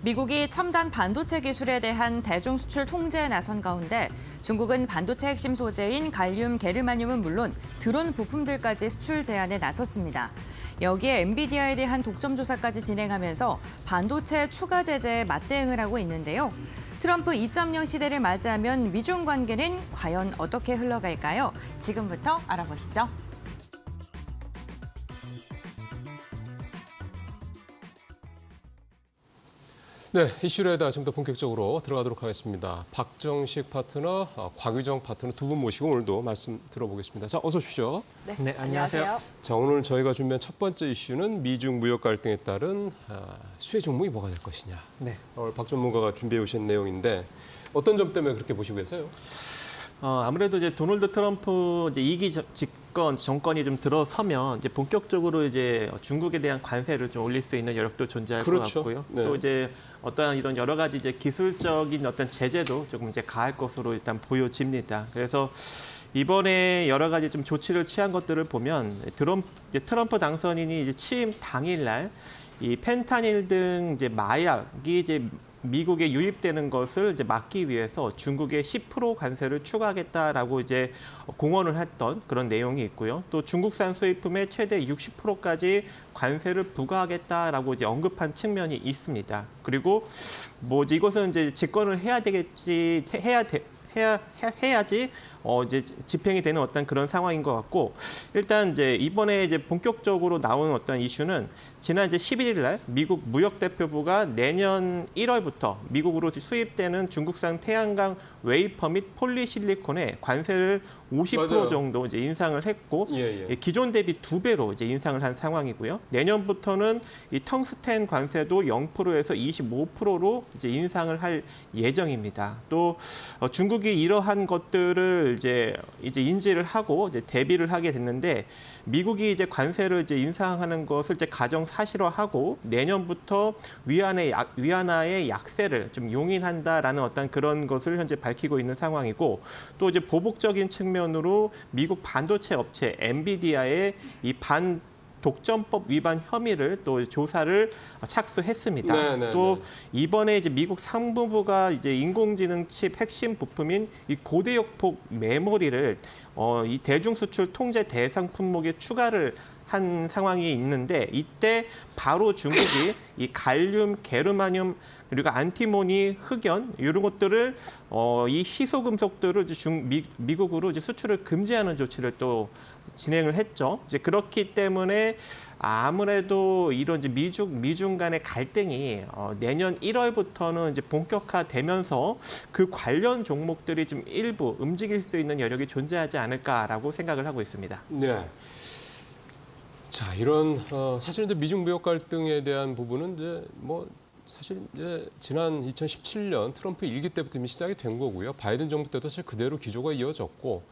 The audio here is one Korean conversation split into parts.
미국이 첨단 반도체 기술에 대한 대중 수출 통제에 나선 가운데 중국은 반도체 핵심 소재인 갈륨, 게르마늄은 물론 드론 부품들까지 수출 제한에 나섰습니다. 여기에 엔비디아에 대한 독점 조사까지 진행하면서 반도체 추가 제재에 맞대응을 하고 있는데요. 트럼프 2.0 시대를 맞이하면 미중 관계는 과연 어떻게 흘러갈까요? 지금부터 알아보시죠. 네, 이슈레다 지금부터 본격적으로 들어가도록 하겠습니다. 박정식 파트너, 곽유정 파트너 두 분 모시고 오늘도 말씀 들어보겠습니다. 자, 어서 오십시오. 네, 안녕하세요. 자, 오늘 저희가 준비한 첫 번째 이슈는 미중 무역 갈등에 따른 수혜 종목이 뭐가 될 것이냐. 네. 오늘 박 전문가가 준비해 오신 내용인데 어떤 점 때문에 그렇게 보시고 계세요? 아무래도 이제 도널드 트럼프 이제 2기 정권이 좀 들어서면 이제 본격적으로 이제 중국에 대한 관세를 좀 올릴 수 있는 여력도 존재할 그렇죠. 것 같고요. 네. 또 이제 어떠한 이런 여러 가지 이제 기술적인 어떤 제재도 조금 이제 가할 것으로 일단 보여집니다. 그래서 이번에 여러 가지 좀 조치를 취한 것들을 보면 트럼프 당선인이 이제 취임 당일날 이 펜타닐 등 이제 마약이 이제 미국에 유입되는 것을 이제 막기 위해서 중국에 10% 관세를 추가하겠다라고 이제 공언을 했던 그런 내용이 있고요. 또 중국산 수입품에 최대 60%까지 관세를 부과하겠다라고 이제 언급한 측면이 있습니다. 그리고 뭐 이것은 이제 집권을 해야 되겠지, 해야지 이제 집행이 되는 어떤 그런 상황인 것 같고, 일단 이제 이번에 이제 본격적으로 나온 어떤 이슈는 지난 이제 11일 날 미국 무역대표부가 내년 1월부터 미국으로 수입되는 중국산 태양광 웨이퍼 및 폴리실리콘에 관세를 50% 맞아요. 정도 이제 인상을 했고, 예. 기존 대비 2배로 이제 인상을 한 상황이고요. 내년부터는 이 텅스텐 관세도 0%에서 25%로 이제 인상을 할 예정입니다. 또 중국이 이러한 것들을 이제 인지를 하고 이제 대비를 하게 됐는데, 미국이 이제 관세를 이제 인상하는 것을 이제 가정 사실화하고 내년부터 위안화의 약세를 좀 용인한다라는 어떤 그런 것을 현재 밝히고 있는 상황이고, 또 이제 보복적인 측면으로 미국 반도체 업체 엔비디아의 이 독점법 위반 혐의를 또 조사를 착수했습니다. 네. 또 이번에 이제 미국 상무부가 이제 인공지능 칩 핵심 부품인 이 고대역폭 메모리를 이 대중 수출 통제 대상 품목에 추가를 한 상황이 있는데, 이때 바로 중국이 이 갈륨, 게르마늄 그리고 안티모니, 흑연 이런 것들을 이 희소금속들을 미국으로 이제 수출을 금지하는 조치를 또 진행을 했죠. 이제 그렇기 때문에 아무래도 이런 이제 미중 간의 갈등이 내년 1월부터는 이제 본격화되면서 그 관련 종목들이 좀 일부 움직일 수 있는 여력이 존재하지 않을까라고 생각을 하고 있습니다. 네. 자, 이런 사실 이제 미중 무역 갈등에 대한 부분은 이제 사실 이제 지난 2017년 트럼프 1기 때부터 이미 시작이 된 거고요. 바이든 정부 때도 사실 그대로 기조가 이어졌고,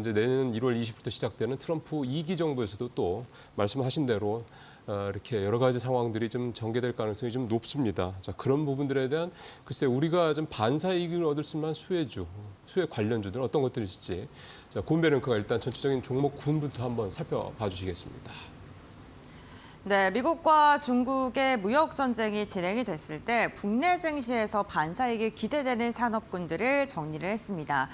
이제 내년 1월 20일부터 시작되는 트럼프 2기 정부에서도 또 말씀하신 대로 이렇게 여러 가지 상황들이 좀 전개될 가능성이 좀 높습니다. 자, 그런 부분들에 대한 글쎄 우리가 좀 반사 이익을 얻을 수 있는 수혜 관련주들은 어떤 것들이 있을지, 자, 곰베랭크가 일단 전체적인 종목 군부터 한번 살펴봐 주시겠습니다. 네, 미국과 중국의 무역 전쟁이 진행이 됐을 때 국내 증시에서 반사이익이 기대되는 산업군들을 정리를 했습니다.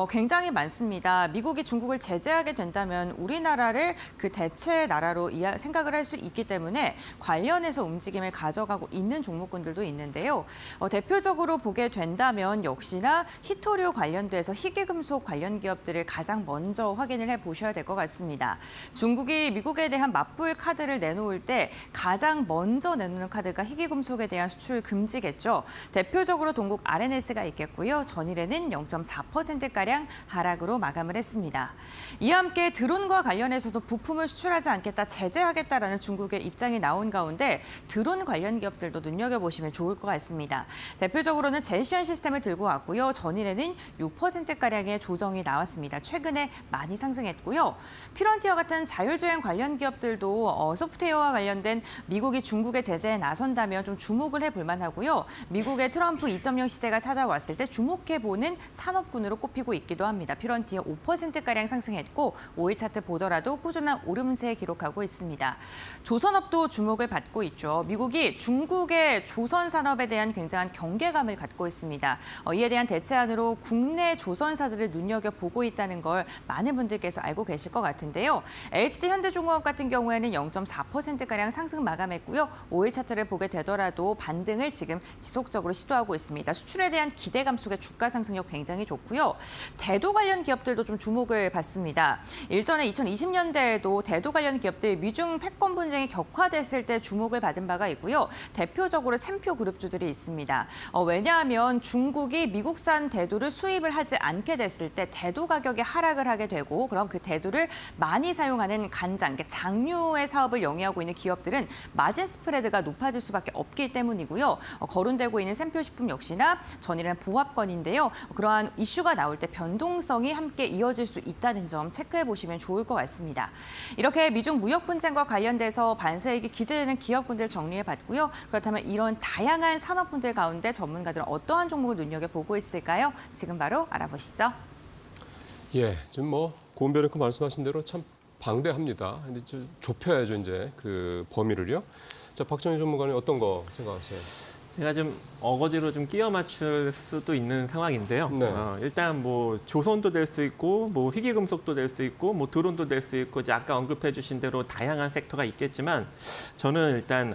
굉장히 많습니다. 미국이 중국을 제재하게 된다면 우리나라를 그 대체 나라로 생각을 할 수 있기 때문에 관련해서 움직임을 가져가고 있는 종목군들도 있는데요. 대표적으로 보게 된다면 역시나 히토류 관련돼서 희귀금속 관련 기업들을 가장 먼저 확인을 해보셔야 될 것 같습니다. 중국이 미국에 대한 맞불 카드를 내놓을 때 가장 먼저 내놓는 카드가 희귀금속에 대한 수출 금지겠죠. 대표적으로 동국 RNS가 있겠고요. 전일에는 0.4%가량 하락으로 마감을 했습니다. 이와 함께 드론과 관련해서도 부품을 수출하지 않겠다, 제재하겠다라는 중국의 입장이 나온 가운데 드론 관련 기업들도 눈여겨보시면 좋을 것 같습니다. 대표적으로는 제이션 시스템을 들고 왔고요. 전일에는 6%가량의 조정이 나왔습니다. 최근에 많이 상승했고요. 피런티어 같은 자율주행 관련 기업들도 소프트웨어 문제와 관련된 미국이 중국의 제재에 나선다면 좀 주목을 해볼 만하고요. 미국의 트럼프 2.0 시대가 찾아왔을 때 주목해보는 산업군으로 꼽히고 있기도 합니다. 퓨런티어 5%가량 상승했고 5일 차트 보더라도 꾸준한 오름세 기록하고 있습니다. 조선업도 주목을 받고 있죠. 미국이 중국의 조선 산업에 대한 굉장한 경계감을 갖고 있습니다. 이에 대한 대체안으로 국내 조선사들을 눈여겨보고 있다는 걸 많은 분들께서 알고 계실 것 같은데요. LCD 현대중공업 같은 경우에는 0.4%가량 상승 마감했고요. 5일 차트를 보게 되더라도 반등을 지금 지속적으로 시도하고 있습니다. 수출에 대한 기대감 속에 주가 상승력 굉장히 좋고요. 대도 관련 기업들도 좀 주목을 받습니다. 일전에 2020년대에도 대도 관련 기업들 미중 패권 분쟁이 격화됐을 때 주목을 받은 바가 있고요. 대표적으로 샘표 그룹주들이 있습니다. 왜냐하면 중국이 미국산 대두를 수입을 하지 않게 됐을 때 대두 가격이 하락을 하게 되고 그럼 그 대두를 많이 사용하는 간장, 장류의 사업을 영위하고 있는 기업들은 마진 스프레드가 높아질 수밖에 없기 때문이고요. 거론되고 있는 샘표식품 역시나 전일은 보합권인데요. 그러한 이슈가 나올 때 변동성이 함께 이어질 수 있다는 점 체크해 보시면 좋을 것 같습니다. 이렇게 미중 무역 분쟁과 관련돼서 반세익이 기대되는 기업군들 정리해 봤고요. 그렇다면 이런 다양한 산업군들 가운데 전문가들은 어떠한 종목을 눈여겨보고 있을까요? 지금 바로 알아보시죠. 예, 지금 뭐 고은별이그 말씀하신 대로 참 방대합니다. 근데 좀 좁혀야죠 이제 그 범위를요. 자, 박정희 전문가님 어떤 거 생각하세요? 제가 좀 어거지로 좀 끼워 맞출 수도 있는 상황인데요. 네. 일단 뭐 조선도 될 수 있고, 뭐 희귀금속도 될 수 있고, 뭐 드론도 될 수 있고, 이제 아까 언급해주신 대로 다양한 섹터가 있겠지만, 저는 일단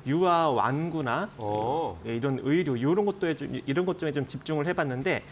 유아 완구나 이런 의류 이런 것들에 좀 집중을 해봤는데.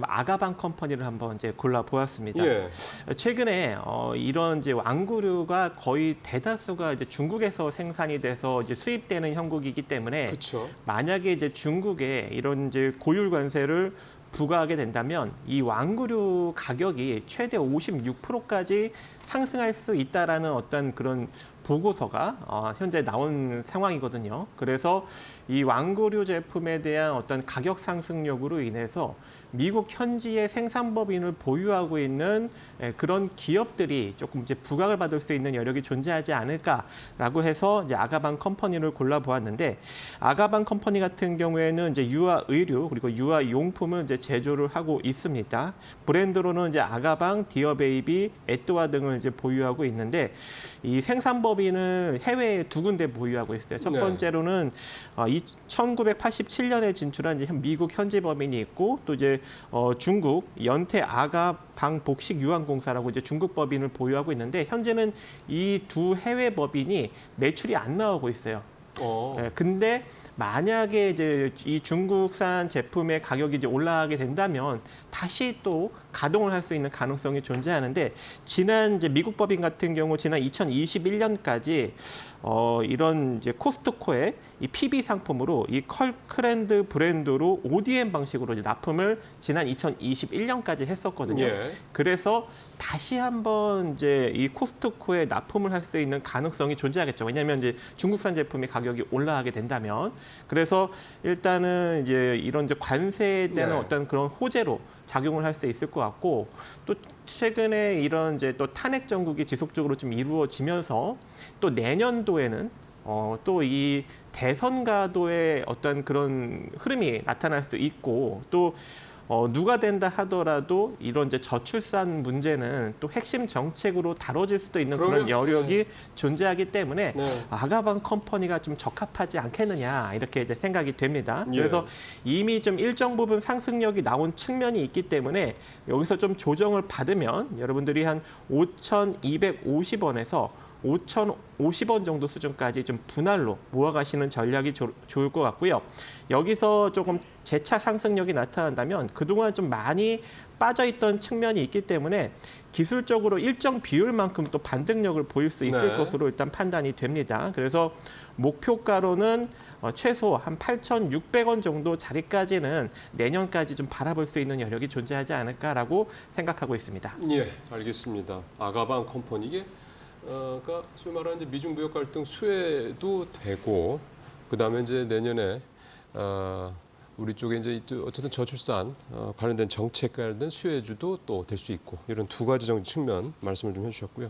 아가방 컴퍼니를 한번 이제 골라 보았습니다. 예. 최근에 이런 이제 완구류가 거의 대다수가 이제 중국에서 생산이 돼서 이제 수입되는 형국이기 때문에 그렇죠. 만약에 이제 중국에 이런 이제 고율 관세를 부과하게 된다면 이 완구류 가격이 최대 56%까지 상승할 수 있다라는 어떤 그런 보고서가 현재 나온 상황이거든요. 그래서 이 완구류 제품에 대한 어떤 가격 상승력으로 인해서 미국 현지의 생산법인을 보유하고 있는 그런 기업들이 조금 이제 부각을 받을 수 있는 여력이 존재하지 않을까라고 해서 이제 아가방 컴퍼니를 골라 보았는데 아가방 컴퍼니 같은 경우에는 이제 유아 의류 그리고 유아 용품을 이제 제조를 하고 있습니다. 브랜드로는 이제 아가방, 디어베이비, 에뚜아 등을 이제 보유하고 있는데 이 생산법인을 해외에 두 군데 보유하고 있어요. 첫 번째로는 1987년에 진출한 이제 미국 현지 법인이 있고 또 이제 중국 연태 아가방 복식 유황공사라고 이제 중국 법인을 보유하고 있는데 현재는 이 두 해외 법인이 매출이 안 나오고 있어요. 근데 만약에 이제 이 중국산 제품의 가격이 이제 올라가게 된다면 다시 또 가동을 할 수 있는 가능성이 존재하는데 지난 이제 미국 법인 같은 경우 지난 2021년까지 이런 이제 코스트코의 이 PB 상품으로 이 컬크랜드 브랜드로 ODM 방식으로 이제 납품을 지난 2021년까지 했었거든요. 예. 그래서 다시 한번 이제 이 코스트코에 납품을 할 수 있는 가능성이 존재하겠죠. 왜냐하면 이제 중국산 제품의 가격이 올라가게 된다면 그래서 일단은 이제 이런 이제 관세에 대한 어떤 그런 호재로 작용을 할 수 있을 것 같고 또 최근에 이런 이제 또 탄핵 정국이 지속적으로 좀 이루어지면서 또 내년도에는 또 이 대선 가도의 어떤 그런 흐름이 나타날 수 있고 또 누가 된다 하더라도 이런 이제 저출산 문제는 또 핵심 정책으로 다뤄질 수도 있는 그런 여력이 존재하기 때문에 아가방 컴퍼니가 좀 적합하지 않겠느냐 이렇게 이제 생각이 됩니다. 그래서 이미 좀 일정 부분 상승력이 나온 측면이 있기 때문에 여기서 좀 조정을 받으면 여러분들이 한 5,250원에서 5,050원 정도 수준까지 좀 분할로 모아가시는 전략이 좋을 것 같고요. 여기서 조금 재차 상승력이 나타난다면 그동안 좀 많이 빠져있던 측면이 있기 때문에 기술적으로 일정 비율만큼 또 반등력을 보일 수 있을 것으로 일단 판단이 됩니다. 그래서 목표가로는 최소 한 8,600원 정도 자리까지는 내년까지 좀 바라볼 수 있는 여력이 존재하지 않을까라고 생각하고 있습니다. 예, 알겠습니다. 아가방 컴퍼니 이게 그러니까 소위 말하는 이제 미중 무역 갈등 수혜도 되고 그다음에 이제 내년에 우리 쪽에 이제 어쨌든 저출산 관련된 정책 관련된 수혜주도 또 될 수 있고 이런 두 가지 정도 측면 말씀을 좀 해주셨고요.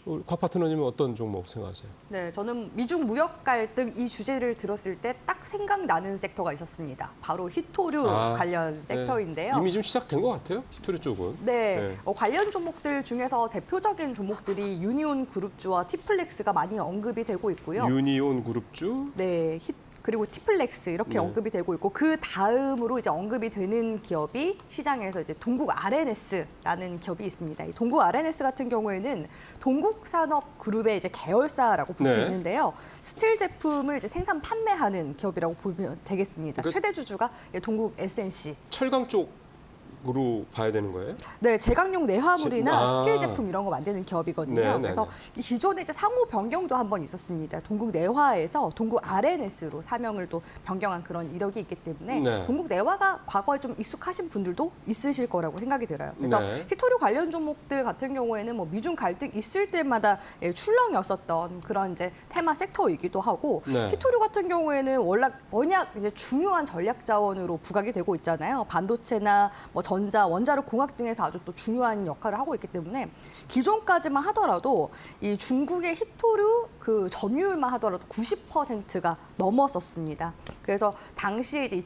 우리 곽 파트너님은 어떤 종목 생각하세요? 네, 저는 미중 무역 갈등 이 주제를 들었을 때 딱 생각나는 섹터가 있었습니다. 바로 히토류 관련 섹터인데요. 네. 이미 좀 시작된 것 같아요. 히토류 쪽은. 네, 관련 종목들 중에서 대표적인 종목들이 유니온 그룹주와 티플렉스가 많이 언급이 되고 있고요. 유니온 그룹주. 네, 그리고 티플렉스 이렇게 네. 언급이 되고 있고 그 다음으로 이제 언급이 되는 기업이 시장에서 이제 동국 RNS라는 기업이 있습니다. 이 동국 RNS 같은 경우에는 동국산업그룹의 이제 계열사라고 볼 수 네. 있는데요. 스틸 제품을 이제 생산 판매하는 기업이라고 보면 되겠습니다. 그러니까 최대 주주가 동국 SNC. 철강 쪽으로 봐야 되는 거예요? 네, 제강용 내화물이나 아. 스틸 제품 이런 거 만드는 기업이거든요. 네, 네, 그래서 기존에 이제 상호 변경도 한번 있었습니다. 동국 내화에서 동국 RNS로 사명을 또 변경한 그런 이력이 있기 때문에 네. 동국 내화가 과거에 좀 익숙하신 분들도 있으실 거라고 생각이 들어요. 그래서 네. 히토류 관련 종목들 같은 경우에는 뭐 미중 갈등 있을 때마다 출렁이었었던 그런 이제 테마 섹터이기도 하고 네. 히토류 같은 경우에는 워낙 이제 중요한 전략 자원으로 부각이 되고 있잖아요. 반도체나 뭐 전자, 원자력 공학 등에서 아주 또 중요한 역할을 하고 있기 때문에 기존까지만 하더라도 이 중국의 히토류 그 점유율만 하더라도 90%가 넘었었습니다. 그래서 당시에 이제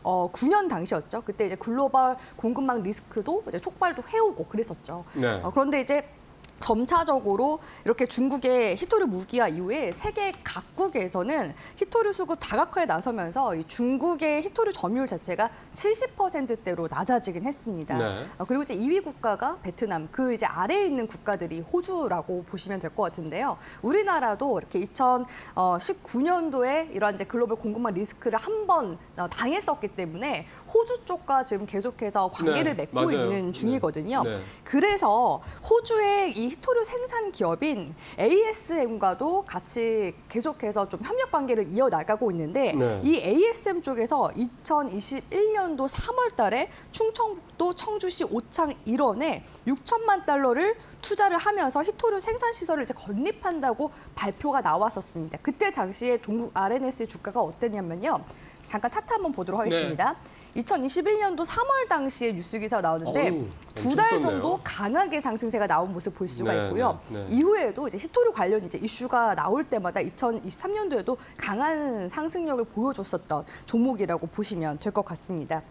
9년 당시였죠. 그때 이제 글로벌 공급망 리스크도 이제 촉발도 해오고 그랬었죠. 네. 그런데 이제 점차적으로 이렇게 중국의 히토류 무기화 이후에 세계 각국에서는 히토류 수급 다각화에 나서면서 이 중국의 히토류 점유율 자체가 70%대로 낮아지긴 했습니다. 네. 그리고 이제 2위 국가가 베트남, 그 이제 아래에 있는 국가들이 호주라고 보시면 될 것 같은데요. 우리나라도 이렇게 2019년도에 이러한 이제 글로벌 공급망 리스크를 한 번 당했었기 때문에 호주 쪽과 지금 계속해서 관계를 네, 맺고 맞아요. 있는 중이거든요. 네. 네. 그래서 호주의 이 히토류 생산 기업인 ASM과도 같이 계속해서 좀 협력 관계를 이어나가고 있는데 네. 이 ASM 쪽에서 2021년도 3월 달에 충청북도 청주시 오창 일원에 6천만 달러를 투자를 하면서 히토류 생산 시설을 이제 건립한다고 발표가 나왔었습니다. 그때 당시에 동국 RNS 주가가 어땠냐면요. 잠깐 차트 한번 보도록 하겠습니다. 2021년도 3월 당시에 뉴스 기사가 나오는데 어우, 두 달 엄청 정도 떴네요. 강하게 상승세가 나온 모습 볼 수가 네, 있고요. 네, 네. 이후에도 이제 히토류 관련 이제 이슈가 나올 때마다 2023년도에도 강한 상승력을 보여줬었던 종목이라고 보시면 될 것 같습니다.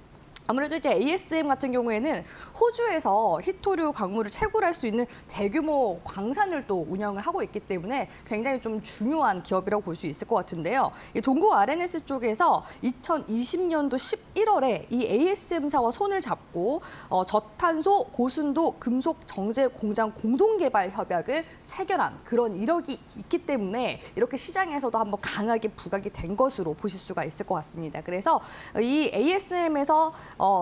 아무래도 이제 ASM 같은 경우에는 호주에서 히토류 광물을 채굴할 수 있는 대규모 광산을 또 운영을 하고 있기 때문에 굉장히 좀 중요한 기업이라고 볼 수 있을 것 같은데요. 이 동국 RNS 쪽에서 2020년도 11월에 이 ASM사와 손을 잡고 저탄소 고순도 금속 정제 공장 공동 개발 협약을 체결한 그런 이력이 있기 때문에 이렇게 시장에서도 한번 강하게 부각이 된 것으로 보실 수가 있을 것 같습니다. 그래서 이 ASM에서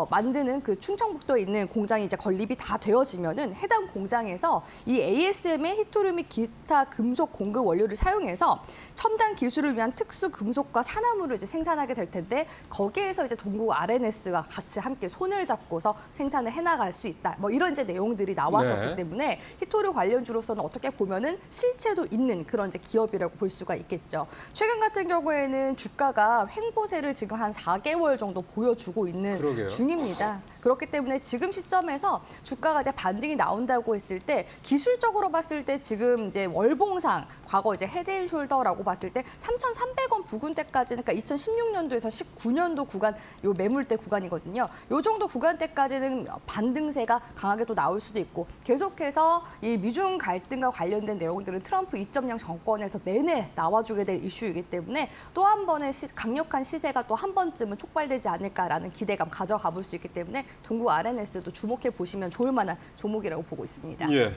만드는 그 충청북도에 있는 공장이 이제 건립이 다 되어지면은 해당 공장에서 이 ASM의 히토류 및 기타 금속 공급 원료를 사용해서 첨단 기술을 위한 특수 금속과 산화물을 이제 생산하게 될 텐데 거기에서 이제 동국 RNS가 같이 함께 손을 잡고서 생산을 해나갈 수 있다. 뭐 이런 이제 내용들이 나왔었기 네. 때문에 히토류 관련주로서는 어떻게 보면은 실체도 있는 그런 이제 기업이라고 볼 수가 있겠죠. 최근 같은 경우에는 주가가 횡보세를 지금 한 4개월 정도 보여주고 있는 그러게요. 중입니다. 그렇기 때문에 지금 시점에서 주가가 이제 반등이 나온다고 했을 때 기술적으로 봤을 때 지금 이제 월봉상 과거 이제 헤드앤숄더라고 봤을 때 3,300원 부근대까지 그러니까 2016년도에서 19년도 구간 요 매물대 구간이거든요. 요 정도 구간대까지는 반등세가 강하게 또 나올 수도 있고 계속해서 이 미중 갈등과 관련된 내용들은 트럼프 2.0 정권에서 내내 나와주게 될 이슈이기 때문에 또 한 번의 강력한 시세가 또 한 번쯤은 촉발되지 않을까라는 기대감 가져가 볼 수 있기 때문에 동국 RNS도 주목해 보시면 좋을 만한 종목이라고 보고 있습니다. 예.